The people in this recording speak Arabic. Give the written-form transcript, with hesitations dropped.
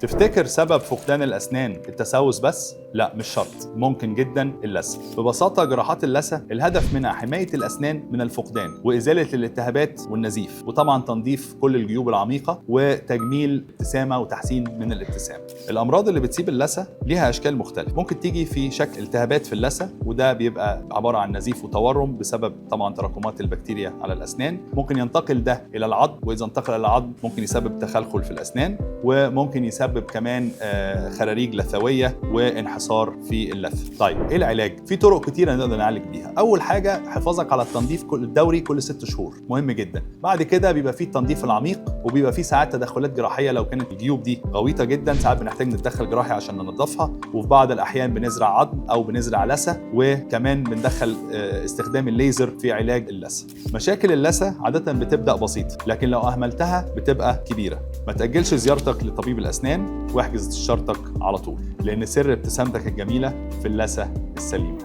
تفتكر سبب فقدان الأسنان التسوس بس؟ لا، مش شرط، ممكن جدا اللثة. ببساطة جراحات اللثة الهدف منها حماية الأسنان من الفقدان وإزالة الالتهابات والنزيف، وطبعا تنظيف كل الجيوب العميقة وتجميل ابتسامة وتحسين من الابتسامة. الأمراض اللي بتسيب اللثة ليها أشكال مختلفة، ممكن تيجي في شكل التهابات في اللثة، وده بيبقى عبارة عن نزيف وتورم بسبب طبعا تراكمات البكتيريا على الأسنان. ممكن ينتقل ده إلى العظم، وإذا انتقل إلى العظم ممكن يسبب تخلخل في الأسنان، وممكن يسبب كمان خراريج لثوية وانحسار في اللثة. طيب ايه العلاج؟ في طرق كتيرة نقدر نعالج بيها. اول حاجة حفاظك على التنظيف الدوري كل 6 شهور، مهم جدا. بعد كده بيبقى فيه التنظيف العميق، وبيبقى فيه ساعات تدخلات جراحية لو كانت الجيوب دي غويطة جدا، ساعات بنحتاج نتدخل جراحي عشان ننظفها، وفي بعض الاحيان بنزرع عظم او بنزرع لثة، وكمان بندخل استخدام الليزر في علاج اللثة. مشاكل اللثة عادة بتبدأ بسيطة، لكن لو اهملتها بتبقى كبيرة. ما تأجلش زيارتك لطبيب الأسنان، واحجز استشارتك على طول، لأن سر ابتسامتك الجميلة في اللثة السليمة.